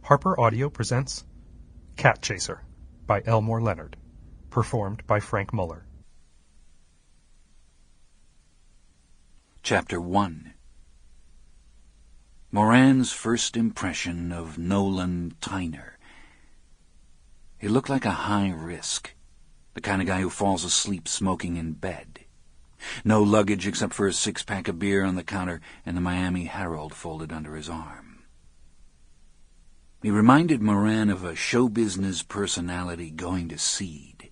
Harper Audio presents Cat Chaser by Elmore Leonard, performed by Frank Muller. Chapter 1. Moran's first impression of Nolan Tyner. He looked like a high risk, the kind of guy who falls asleep smoking in bed. No luggage except for a six-pack of beer on the counter and the Miami Herald folded under his arm. He reminded Moran of a show business personality going to seed.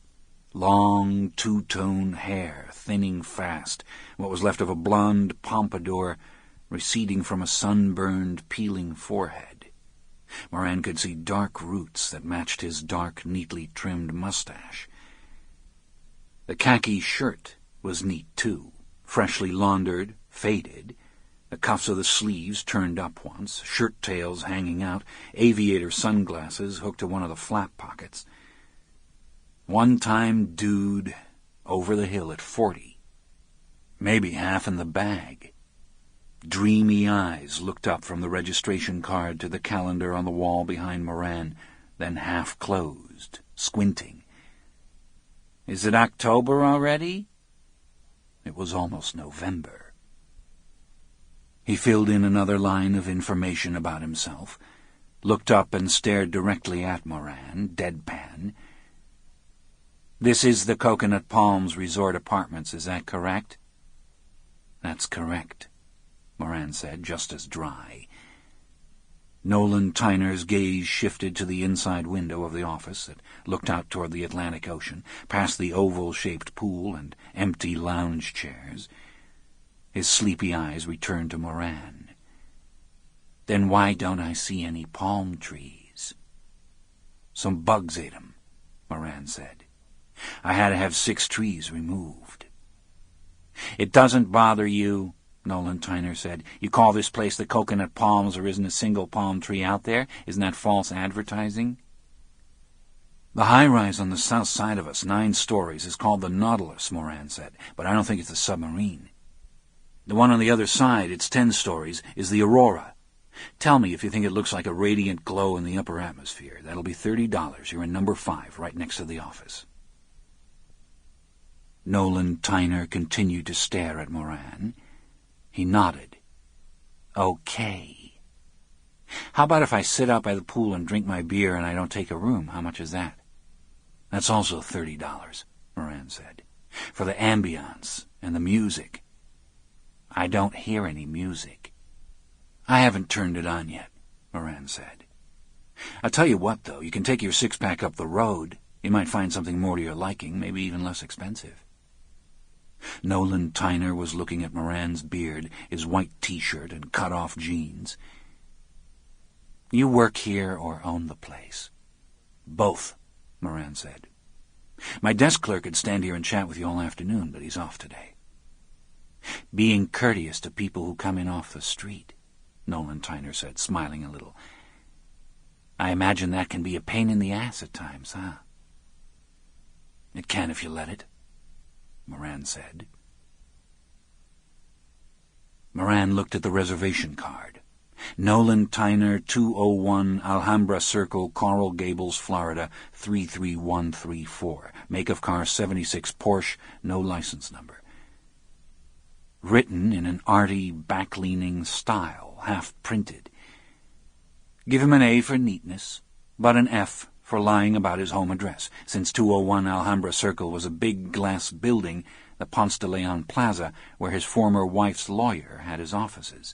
Long, two-tone hair, thinning fast, what was left of a blonde pompadour receding from a sunburned, peeling forehead. Moran could see dark roots that matched his dark, neatly trimmed mustache. The khaki shirt was neat, too, freshly laundered, faded, the cuffs of the sleeves turned up once, shirt tails hanging out, aviator sunglasses hooked to one of the flap pockets. One-time dude, over the hill at 40. Maybe half in the bag. Dreamy eyes looked up from the registration card to the calendar on the wall behind Moran, then half closed, squinting. "Is it October already?" It was almost November. He filled in another line of information about himself, looked up and stared directly at Moran, deadpan. "This is the Coconut Palms Resort Apartments, is that correct?" "That's correct," Moran said, just as dry. Nolan Tyner's gaze shifted to the inside window of the office that looked out toward the Atlantic Ocean, past the oval-shaped pool and empty lounge chairs. His sleepy eyes returned to Moran. "Then why don't I see any palm trees?" "Some bugs ate 'em," Moran said. "I had to have 6 trees removed." "It doesn't bother you," Nolan Tyner said. "You call this place the Coconut Palms, there isn't a single palm tree out there? Isn't that false advertising?" "The high-rise on the south side of us, 9 stories, is called the Nautilus," Moran said, "but I don't think it's a submarine. The one on the other side, it's 10 stories, is the Aurora. Tell me if you think it looks like a radiant glow in the upper atmosphere. That'll be $30. You're in number 5, right next to the office." Nolan Tyner continued to stare at Moran. He nodded. "Okay. How about if I sit out by the pool and drink my beer and I don't take a room? How much is that?" "That's also $30, Moran said. "For the ambiance and the music." "I don't hear any music." "I haven't turned it on yet," Moran said. "I'll tell you what, though, you can take your six-pack up the road. You might find something more to your liking, maybe even less expensive." Nolan Tyner was looking at Moran's beard, his white T-shirt and cut-off jeans. "You work here or own the place?" "Both," Moran said. "My desk clerk could stand here and chat with you all afternoon, but he's off today." "Being courteous to people who come in off the street," Nolan Tyner said, smiling a little. "I imagine that can be a pain in the ass at times, huh?" "It can if you let it," Moran said. Moran looked at the reservation card. Nolan Tyner, 201 Alhambra Circle, Coral Gables, Florida, 33134. Make of car 76 Porsche, no license number. Written in an arty, back-leaning style, half-printed. Give him an A for neatness, but an F for lying about his home address, since 201 Alhambra Circle was a big glass building, the Ponce de Leon Plaza, where his former wife's lawyer had his offices.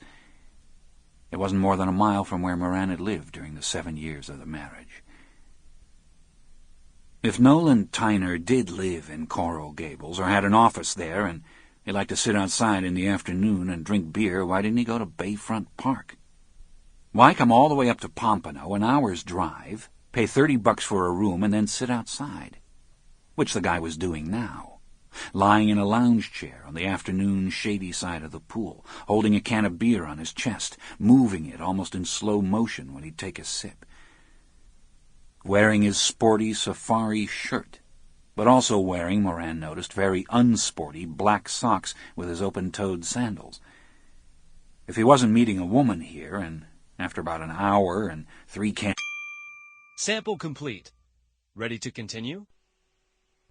It wasn't more than a mile from where Moran had lived during the 7 years of the marriage. If Nolan Tyner did live in Coral Gables, or had an office there, and he liked to sit outside in the afternoon and drink beer, why didn't he go to Bayfront Park? Why come all the way up to Pompano, an hour's drive, pay $30 for a room, and then sit outside? Which the guy was doing now, lying in a lounge chair on the afternoon shady side of the pool, holding a can of beer on his chest, moving it almost in slow motion when he'd take a sip. Wearing his sporty safari shirt, but also wearing, Moran noticed, very unsporty black socks with his open-toed sandals. If he wasn't meeting a woman here, and after about an hour and 3 cans Sample complete. Ready to continue?